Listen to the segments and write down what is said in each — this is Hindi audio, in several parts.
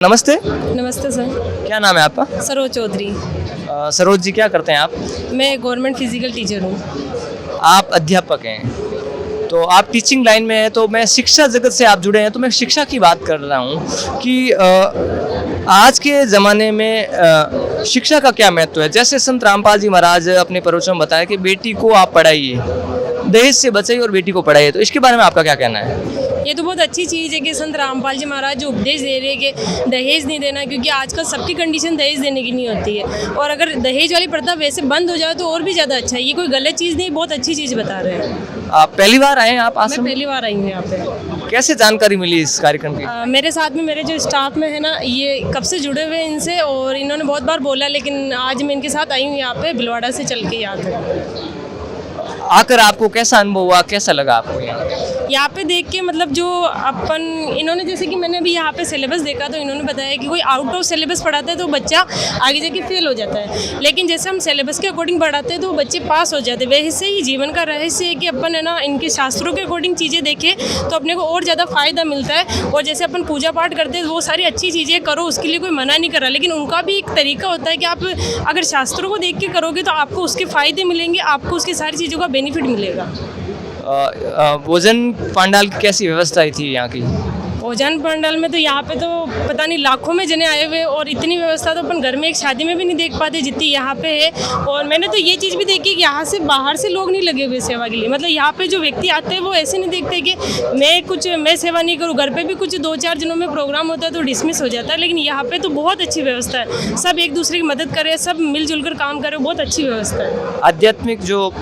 नमस्ते। नमस्ते सर। क्या नाम है आपका? सरोज चौधरी। सरोज जी, क्या करते हैं आप? मैं गवर्नमेंट फिजिकल टीचर हूँ। आप अध्यापक हैं, तो आप टीचिंग लाइन में हैं, तो मैं शिक्षा जगत से आप जुड़े हैं, तो मैं शिक्षा की बात कर रहा हूँ कि आज के ज़माने में शिक्षा का क्या महत्व है। जैसे संत रामपाल जी महाराज अपने प्रवचन में बताया कि बेटी को आप पढ़ाइए, दहेज से बचाइए और बेटी को पढ़ाइए, तो इसके बारे में आपका क्या कहना है? ये तो बहुत अच्छी चीज़ है कि संत रामपाल जी महाराज जो उपदेश दे रहे हैं कि दहेज नहीं देना, क्योंकि आजकल सबकी कंडीशन दहेज देने की नहीं होती है, और अगर दहेज वाली प्रथा वैसे बंद हो जाए तो और भी ज़्यादा अच्छा है। ये कोई गलत चीज़ नहीं, बहुत अच्छी चीज़ बता रहे हैं। आप पहली बार आए हैं आप मैं आश्रम? पहली बार आई हूँ यहाँ पे। कैसे जानकारी मिली इस कार्यक्रम की? मेरे साथ में मेरे जो स्टाफ में है ना, ये कब से जुड़े हुए हैं इनसे, और इन्होंने बहुत बार बोला, लेकिन आज मैं इनके साथ आई हूँ यहाँ पे भिलवाड़ा से चल के यहाँ तक। आकर आपको कैसा अनुभव हुआ, कैसा लगा आपको यहाँ पे देख के, मतलब जो अपन इन्होंने, जैसे कि मैंने अभी यहाँ पे सिलेबस देखा तो इन्होंने बताया कि कोई आउट ऑफ सिलेबस पढ़ाता है तो बच्चा आगे जाके फेल हो जाता है, लेकिन जैसे हम सिलेबस के अकॉर्डिंग पढ़ाते हैं तो बच्चे पास हो जाते हैं। वैसे ही जीवन का रहस्य है कि अपन है ना, इनके शास्त्रों के अकॉर्डिंग चीज़ें देखें तो अपने को और ज़्यादा फ़ायदा मिलता है। और जैसे अपन पूजा पाठ करते हैं, वो सारी अच्छी चीज़ें करो, उसके लिए कोई मना नहीं कर रहा, लेकिन उनका भी एक तरीका होता है कि आप अगर शास्त्रों को देख के करोगे तो आपको उसके फ़ायदे मिलेंगे, आपको उसकी सारी चीज़ों का बेनिफिट मिलेगा। भोजन पांडाल की कैसी व्यवस्था थी यहाँ की? भोजन पंडाल में तो यहाँ पे तो पता नहीं लाखों में जने आए हुए, और इतनी व्यवस्था तो अपन घर में एक शादी में भी नहीं देख पाते जितनी यहाँ पे है। और मैंने तो ये चीज़ भी देखी कि यहाँ से बाहर से लोग नहीं लगे हुए सेवा के लिए, मतलब यहाँ पे जो व्यक्ति आते हैं वो ऐसे नहीं देखते कि मैं सेवा नहीं करूँ। घर पे भी कुछ 2-4 दिनों में प्रोग्राम होता है तो डिसमिस हो जाता है, लेकिन यहाँ पे तो बहुत अच्छी व्यवस्था है, सब एक दूसरे की मदद करे, सब मिलजुल कर काम करे, बहुत अच्छी व्यवस्था है। आध्यात्मिक जो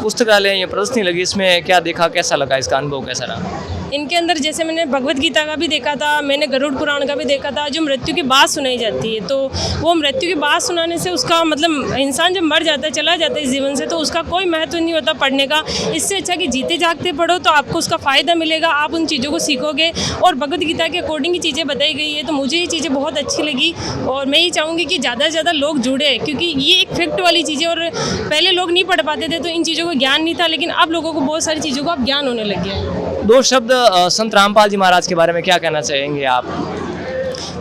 पुस्तकालय या प्रदर्शनी लगी, इसमें क्या देखा, कैसा लगा, इसका अनुभव कैसा रहा? इनके अंदर जैसे मैंने भगवत गीता का भी देखा था, मैंने गरुड़ पुराण का भी देखा था, जो मृत्यु की बात सुनाई जाती है, तो वो मृत्यु की बात सुनाने से उसका मतलब इंसान जब मर जाता है, चला जाता है इस जीवन से, तो उसका कोई महत्व नहीं होता पढ़ने का। इससे अच्छा कि जीते जागते पढ़ो तो आपको उसका फ़ायदा मिलेगा, आप उन चीज़ों को सीखोगे। और भगवत गीता के अकॉर्डिंग ही चीज़ें बताई गई है, तो मुझे ये चीज़ें बहुत अच्छी लगी, और मैं ये चाहूँगी कि ज़्यादा से ज़्यादा लोग जुड़े, क्योंकि ये एक फैक्ट वाली चीज़ है। और पहले लोग नहीं पढ़ पाते थे तो इन चीज़ों को ज्ञान नहीं था, लेकिन अब लोगों को बहुत सारी चीज़ों का अब ज्ञान होने लग गया है। दो शब्द संत रामपाल जी महाराज के बारे में क्या कहना चाहेंगे आप?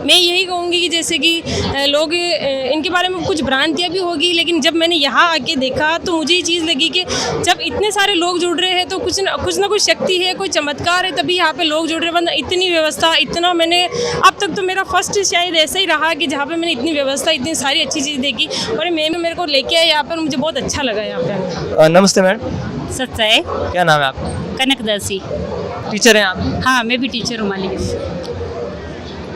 मैं यही कहूँगी कि जैसे कि लोग इनके बारे में कुछ भ्रांतियाँ भी होगी, लेकिन जब मैंने यहाँ आके देखा तो मुझे ये चीज़ लगी कि जब इतने सारे लोग जुड़ रहे हैं तो कुछ ना कुछ शक्ति है, कोई चमत्कार है, तभी यहाँ पे लोग जुड़ रहे हैं। वरना इतनी व्यवस्था, इतना मैंने अब तक तो मेरा फर्स्ट शायद ऐसा ही रहा कि जहाँ पे मैंने इतनी व्यवस्था, इतनी सारी अच्छी चीज़ देखी, और मेरे को लेके आए यहाँ पर, मुझे बहुत अच्छा लगा यहाँ पे। नमस्ते मैडम। सत्य। क्या नाम है आपका? कनकदासी। टीचर हैं आप? हाँ, मैं भी टीचर हूँ मालिक।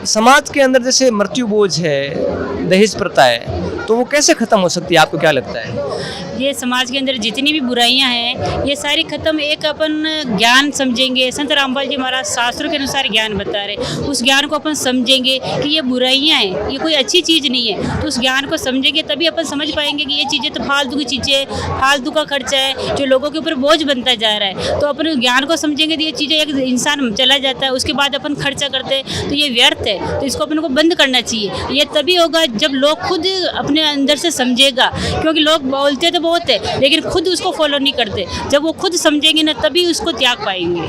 समाज के अंदर जैसे मृत्यु बोझ है, दहेज प्रथा है, तो वो कैसे खत्म हो सकती है, आपको क्या लगता है? ये समाज के अंदर जितनी भी बुराइयां हैं ये सारी खत्म, एक अपन ज्ञान समझेंगे। संत रामपाल जी महाराज शास्त्रों के अनुसार ज्ञान बता रहे, उस ज्ञान को अपन समझेंगे कि ये बुराइयां हैं, ये कोई अच्छी चीज़ नहीं है, तो उस ज्ञान को समझेंगे तभी अपन समझ पाएंगे कि ये चीज़ें तो फालतू की चीज़ें, फालतू का खर्चा है जो लोगों के ऊपर बोझ बनता जा रहा है। तो अपन ज्ञान को समझेंगे तो ये चीज़ें, एक इंसान चला जाता है उसके बाद अपन खर्चा करते हैं तो ये व्यर्थ है, तो इसको अपन को बंद करना चाहिए। ये तभी होगा जब लोग खुद अपने अंदर से समझेगा, क्योंकि लोग बोलते तो बहुत है लेकिन खुद उसको फॉलो नहीं करते। जब वो खुद समझेंगे ना तभी उसको त्याग पाएंगे।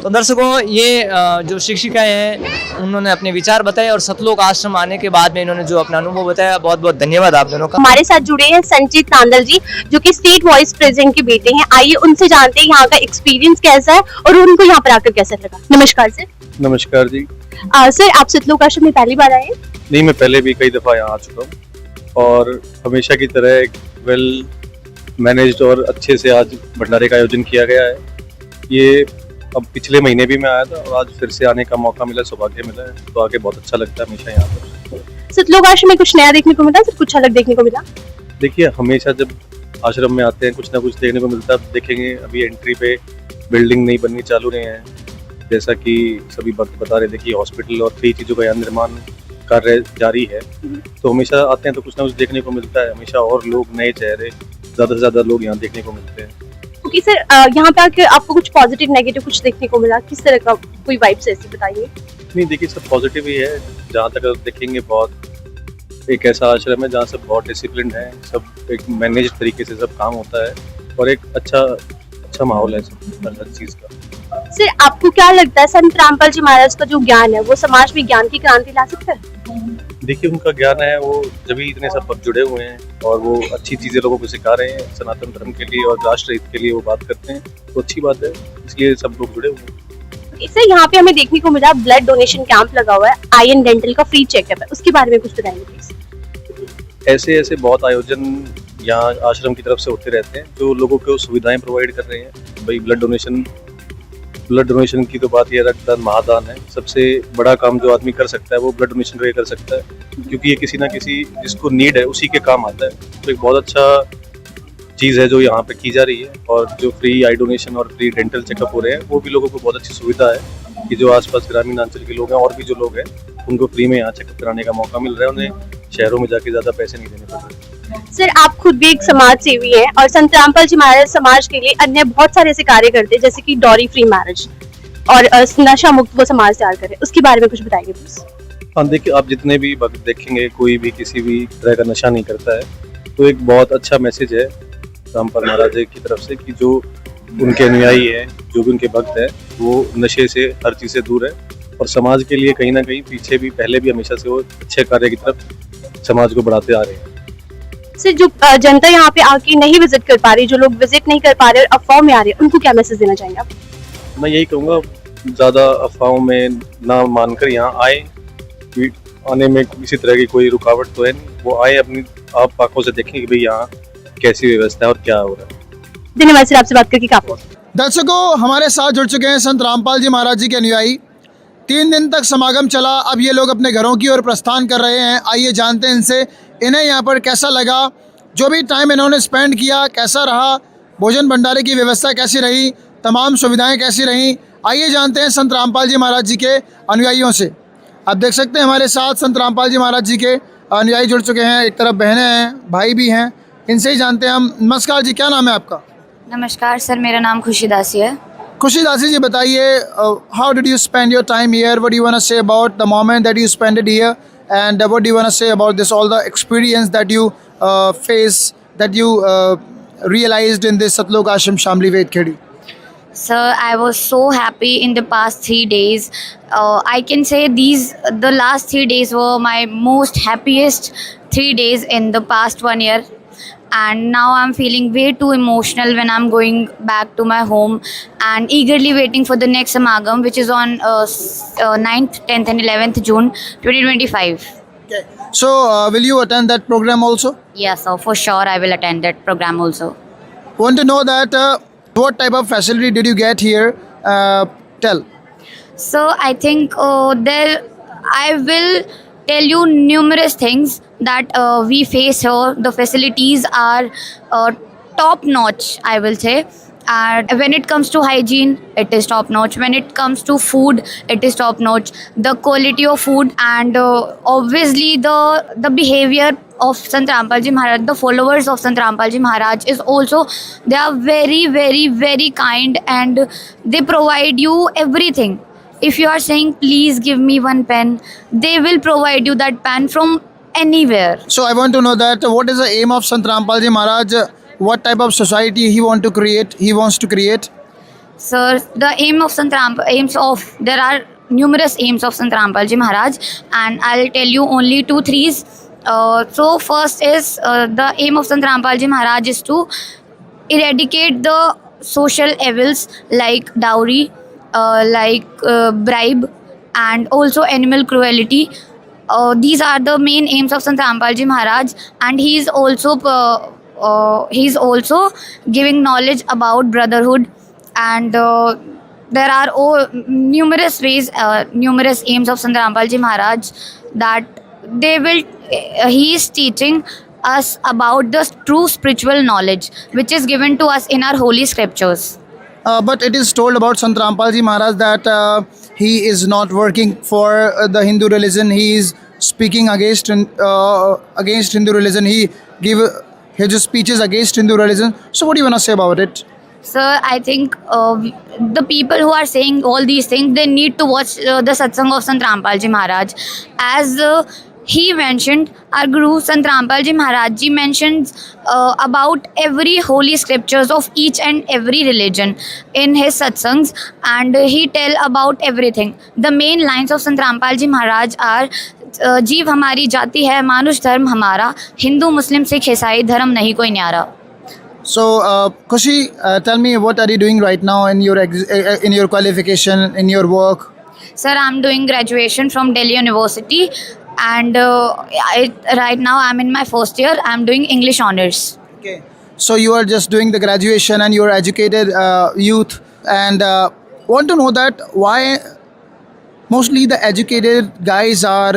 तो दर्शकों, ये जो शिक्षिकाएं हैं उन्होंने अपने विचार बताए, और सतलोक आश्रम आने के बाद में इन्होंने जो अपना अनुभव बताया, बहुत बहुत धन्यवाद आप दोनों का। हमारे साथ जुड़े हैं संजीत नांदल जी, जो कि स्टेट वाइस प्रेसिडेंट के बेटे हैं। आइए उनसे जानते हैं यहाँ का एक्सपीरियंस कैसा है और उनको यहाँ पर आकर कैसा लगा। नमस्कार सर। नमस्कार जी। सर, आप सतलोक आश्रम में पहली बार आए? नहीं, मैं पहले भी कई दफ़ा यहाँ आ चुका हूँ, और हमेशा की तरह एक वेल मैनेज्ड और अच्छे से आज भंडारे का आयोजन किया गया है। ये अब पिछले महीने भी मैं आया था और आज फिर से आने का मौका मिला, सौभाग्य मिला है, तो आके बहुत अच्छा लगता है हमेशा यहाँ पर। सतलोक आश्रम में कुछ नया देखने को मिला, कुछ अलग देखने को मिला? देखिए, हमेशा जब आश्रम में आते हैं कुछ ना कुछ देखने को मिलता है। देखेंगे अभी एंट्री पे बिल्डिंग नई बननी चालू रहे हैं, जैसा कि सभी बता रहे थे कि हॉस्पिटल और कई चीज़ों का यहाँ निर्माण कार्य जारी है, तो हमेशा आते हैं तो कुछ ना कुछ देखने को मिलता है। हमेशा और लोग, नए चेहरे, ज़्यादा से ज़्यादा लोग यहाँ देखने को मिलते हैं। ओके सर, यहाँ पे आकर आपको कुछ पॉजिटिव नेगेटिव कुछ देखने को मिला? किस तरह का कोई वाइब्स ऐसे बताइए। नहीं, देखिए सब पॉजिटिव ही है। जहाँ तक देखेंगे, बहुत एक ऐसा आश्रम है जहाँ सब बहुत डिसिप्लिन है, सब एक मैनेज तरीके से सब काम होता है, और एक अच्छा माहौल है सब हर चीज़ का। सर आपको क्या लगता है संत रामपाल जी महाराज का जो ज्ञान है वो समाज में ज्ञान की क्रांति ला सकता है? देखिए उनका ज्ञान है, वो जब भी इतने सब भक्त जुड़े हुए हैं और वो अच्छी चीज़ें लोगों को सिखा रहे हैं, सनातन धर्म के लिए और राष्ट्र हित के लिए वो बात करते हैं, तो अच्छी बात है, इसलिए सब लोग जुड़े हुए हैं। सर यहाँ पे हमें देखने को मिला ब्लड डोनेशन कैंप लगा हुआ है, आई एंड डेंटल का फ्री चेकअप है, उसके बारे में कुछ बताएंगे प्लीज। ऐसे ऐसे बहुत आयोजन यहाँ आश्रम की तरफ से होते रहते हैं जो लोगों को सुविधाएं प्रोवाइड कर रहे हैं। भाई ब्लड डोनेशन की तो बात, ये रक्तदान महादान है, सबसे बड़ा काम जो आदमी कर सकता है वो ब्लड डोनेशन कर सकता है, क्योंकि ये किसी ना किसी जिसको नीड है उसी के काम आता है। तो एक बहुत अच्छा चीज़ है जो यहाँ पे की जा रही है, और जो फ्री आई डोनेशन और फ्री डेंटल चेकअप हो रहे हैं वो भी लोगों को बहुत अच्छी सुविधा है कि जो आसपास ग्रामीण अंचल के लोग हैं और भी जो लोग हैं उनको फ्री में यहाँ चेकअप कराने का मौका मिल रहा है, उन्हें शहरों में जाके ज़्यादा पैसे नहीं देने पड़ रहे। सर आप खुद भी एक समाज सेवी हैं और संत रामपाल जी महाराज समाज के लिए अन्य बहुत सारे ऐसे कार्य करते हैं जैसे कि डॉरी फ्री मैरिज और नशा मुक्त वो समाज तैयार करे, उसके बारे में कुछ बताइए प्लीज। हाँ देखिए, आप जितने भी भक्त देखेंगे कोई भी किसी भी तरह का नशा नहीं करता है, तो एक बहुत अच्छा मैसेज है रामपाल महाराज की तरफ से कि जो उनके अनुयायी हैं, जो भी उनके भक्त हैं, वो नशे से हर चीज़ से दूर है और समाज के लिए कहीं ना कहीं पीछे भी पहले भी हमेशा से वो अच्छे कार्य की तरफ समाज को बढ़ाते आ रहे हैं। सर जो जनता यहाँ पे आके नहीं विजिट कर पा रही, जो लोग विजिट नहीं कर पा रहे और अफवाह में आ रहे हैं, उनको क्या मैसेज देना चाहेंगे आप? मैं यही कहूँगा ज़्यादा अफवाहों में ना मानकर यहाँ आए, आने में किसी तरह की कोई रुकावट तो है नहीं, वो आए अपनी आप आंखों से देखें कि भाई यहाँ कैसी व्यवस्था है और क्या हो रहा है। धन्यवाद सर, आपसे बात करके काफी। दर्शकों हमारे साथ जुड़ चुके हैं संत रामपाल जी महाराज जी के अनुयायी। 3 दिन तक समागम चला, अब ये लोग अपने घरों की ओर प्रस्थान कर रहे हैं। आइए जानते हैं इनसे, इन्हें यहाँ पर कैसा लगा, जो भी टाइम इन्होंने स्पेंड किया कैसा रहा, भोजन भंडारे की व्यवस्था कैसी रही, तमाम सुविधाएं कैसी रहीं। आइए जानते हैं संत रामपाल जी महाराज जी के अनुयायियों से। आप देख सकते हैं हमारे साथ संत रामपाल जी महाराज जी के अनुयायी जुड़ चुके हैं, एक तरफ बहनें हैं, भाई भी हैं, इनसे ही जानते हैं हम। नमस्कार जी, क्या नाम है आपका? नमस्कार सर, मेरा नाम खुशी दासी है। खुशी दासी जी, बताइए how did you spend your time here, what do you want to say about the moment that you spended here, and what do you want to say about this, all the experience that you face, that you realized in this Satlok Ashram Shamli Ved Khedi? Sir, I was so happy in the past 3 days. I can say the last 3 days were my most happiest 3 days in the past 1 year. And now I'm feeling way too emotional when I'm going back to my home and eagerly waiting for the next Samagam, which is on 9th, 10th and 11th June 2025. Okay. So, will you attend that program also? Yes, sir, for sure I will attend that program also. Want to know that what type of facility did you get here? Tell. So I think I will tell you numerous things that we face here. The facilities are top notch, I will say. And when it comes to hygiene, it is top notch. When it comes to food, it is top notch. The quality of food and obviously the behavior of Sant Rampal Ji Maharaj, the followers of Sant Rampal Ji Maharaj is also, they are very very very kind and they provide you everything. If you are saying please give me one pen, they will provide you that pen from anywhere. So I want to know that what is the aim of Sant Rampal Ji Maharaj? What type of society he wants to create? Sir, the aim of there are numerous aims of Sant Rampal Ji Maharaj, and I'll tell you only 2-3. So first is the aim of Sant Rampal Ji Maharaj is to eradicate the social evils like dowry, bribe, and also animal cruelty. These are the main aims of Sant Rampal Ji Maharaj, and he's also giving knowledge about brotherhood, and there are numerous ways, numerous aims of Sant Rampal Ji Maharaj that he is teaching us about the true spiritual knowledge which is given to us in our holy scriptures. But it is told about Sant Rampal Ji Maharaj that he is not working for the Hindu religion. He is speaking against Hindu religion. He give his speeches against Hindu religion. So what do you want to say about it? Sir, I think the people who are saying all these things, they need to watch the satsang of Sant Rampal Ji Maharaj, as he mentioned, our Guru Sant Rampal Ji Maharaj Ji mentions about every holy scriptures of each and every religion in his satsangs, and he tell about everything. The main lines of Sant Rampal Ji Maharaj are जीव हमारी जाति है, मानुष धर्म हमारा, हिंदू मुस्लिम सिख ईसाई धर्म नहीं कोई न्यारा. So, Khushi, tell me, what are you doing right now in your qualification, in your work? Sir, I'm doing graduation from Delhi University, and right now I'm in my first year. I'm doing English honors. Okay. So you are just doing the graduation and you're educated youth, and want to know that why mostly the educated guys are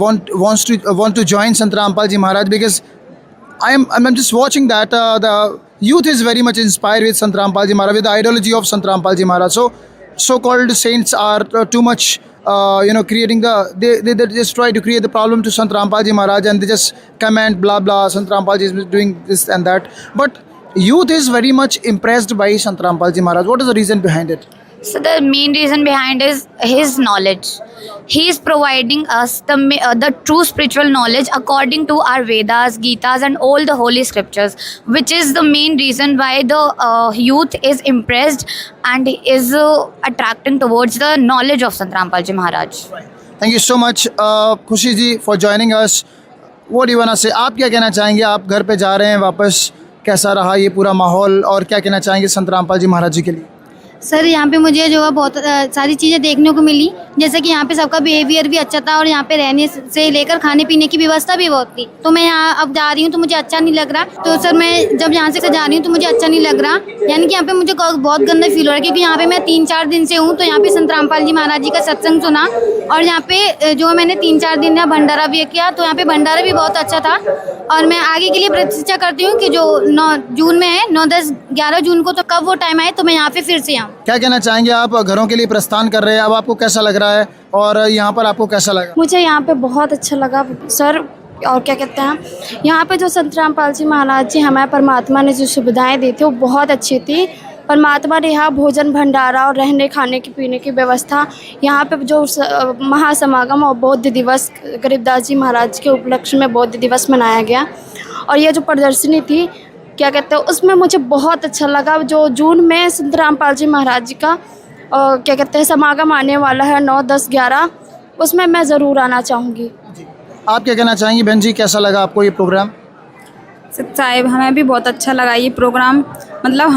want to join Sant Rampal Ji Maharaj, because I'm just watching that the youth is very much inspired with Sant Rampal Ji Maharaj, with the ideology of Sant Rampal Ji Maharaj. So-called saints are too much creating they just try to create the problem to Sant Rampal Ji Maharaj, and they just comment blah blah, Sant Rampal Ji is doing this and that. But youth is very much impressed by Sant Rampal Ji Maharaj. What is the reason behind it? So the main reason behind is his knowledge. He is providing us the true spiritual knowledge according to our Vedas, Gitas and all the holy scriptures, which is the main reason why the youth is impressed and is attracting towards the knowledge of Sant Rampal Ji Maharaj. Thank you so much, Khushi ji, for joining us. What do you wanna say? आप क्या कहना चाहेंगे? आप घर पे जा रहे हैं वापस, कैसा रहा ये पूरा माहौल, और क्या कहना चाहेंगे संत रामपाल जी महाराज जी के लिए? सर, यहाँ पे मुझे जो है बहुत सारी चीज़ें देखने को मिली, जैसे कि यहाँ पे सबका बिहेवियर भी अच्छा था और यहाँ पे रहने से लेकर खाने पीने की व्यवस्था भी बहुत थी. तो मैं यहाँ अब जा रही हूँ तो मुझे अच्छा नहीं लग रहा. तो सर, मैं जब यहाँ से जा रही हूँ तो मुझे अच्छा नहीं लग रहा, यानी कि यहाँ पे मुझे बहुत गंदा फील हो रहा है, क्योंकि यहाँ पे मैं 3-4 दिन से हूँ. तो यहाँ पे संत रामपाल जी महाराज जी का सत्संग सुना, और यहाँ पे जो मैंने 3-4 दिन यहाँ भंडारा भी किया, तो यहाँ पे भंडारा भी बहुत अच्छा था. और मैं आगे के लिए प्रतीक्षा करती हूँ कि जो 9 जून में है, 9, 10, 11 जून को, तो कब वो टाइम आए तो मैं यहाँ पे फिर से आऊँ. क्या कहना चाहेंगे? आप घरों के लिए प्रस्थान कर रहे हैं, अब आपको कैसा लग रहा है और यहाँ पर आपको कैसा लगा? मुझे यहाँ पे बहुत अच्छा लगा सर. और क्या कहते हैं, यहाँ पे जो संत रामपाल जी महाराज जी हमें परमात्मा ने जो सुविधाएं दी थी वो बहुत अच्छी थी. परमात्मा ने यहाँ भोजन भंडारा और रहने खाने की पीने की व्यवस्था, यहाँ पे जो महासमागम और बौद्ध दिवस गरीबदास जी महाराज के उपलक्ष्य में बौद्ध दिवस मनाया गया, और ये जो प्रदर्शनी थी क्या कहते हैं उसमें मुझे बहुत अच्छा लगा. जो जून में संत रामपाल जी महाराज जी का क्या कहते हैं समागम आने वाला है 9, 10, 11, उसमें मैं ज़रूर आना चाहूँगी. आप क्या कहना चाहेंगी बहन जी, कैसा लगा आपको ये प्रोग्राम? साहिब, हमें भी बहुत अच्छा लगा ये प्रोग्राम. मतलब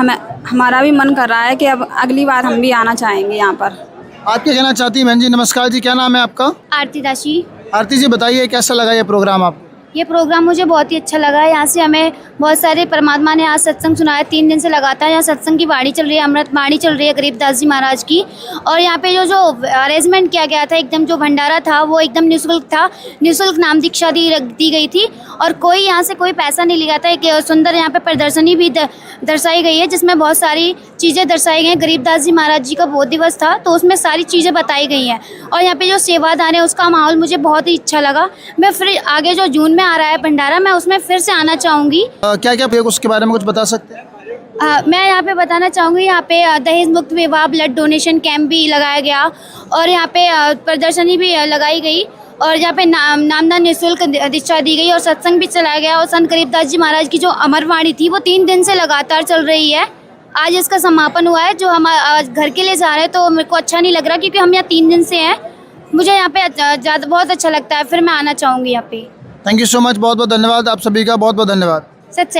हमारा भी मन कर रहा है कि अब अगली बार हम भी आना चाहेंगे यहाँ पर. आप क्या कहना चाहती हैं बहन जी? नमस्कार जी, क्या नाम है आपका? आरती दासी. आरती जी, बताइए कैसा लगा ये प्रोग्राम आपको? ये प्रोग्राम मुझे बहुत ही अच्छा लगा. यहाँ से हमें बहुत सारे परमात्मा ने आज सत्संग सुनाया. 3 दिन से लगातार यहाँ सत्संग की वाणी चल रही है, अमृत वाणी चल रही है गरीबदास जी महाराज की. और यहाँ पे जो अरेंजमेंट किया गया था, एकदम जो भंडारा था वो एकदम निःशुल्क था. निःशुल्क नाम दीक्षा दी गई थी, और कोई यहाँ से कोई पैसा नहीं लिया था. एक सुंदर यहाँ पे प्रदर्शनी भी दर्शाई गई है, जिसमें बहुत सारी चीज़ें दर्शाई गई हैं. गरीबदास जी महाराज जी का बौद्ध दिवस था, तो उसमें सारी चीज़ें बताई गई हैं. और यहाँ पे जो सेवादान है उसका माहौल मुझे बहुत ही अच्छा लगा. मैं फिर आगे जो जून में आ रहा है भंडारा, मैं उसमें फिर से आना चाहूँगी. क्या क्या उसके बारे में कुछ बता सकते हैं? मैं यहाँ पे बताना चाहूँगी, यहाँ पे दहेज मुक्त विवाह ब्लड डोनेशन कैंप भी लगाया गया, और यहाँ पे प्रदर्शनी भी लगाई गई, और यहाँ पे नामदान निःशुल्क दीक्षा दी गई, और सत्संग भी चलाया गया. और संत गरीबदास जी महाराज की जो अमरवाणी थी वो 3 दिन से लगातार चल रही है. आज इसका समापन हुआ है. जो हम घर के लिए जा रहे हैं तो मेरे को अच्छा नहीं लग रहा, क्योंकि हम यहाँ 3 दिन से हैं. मुझे यहाँ पे बहुत अच्छा लगता है, फिर मैं आना चाहूँगी यहाँ पे. थैंक यू सो मच, बहुत बहुत धन्यवाद. आप सभी का बहुत बहुत धन्यवाद. सच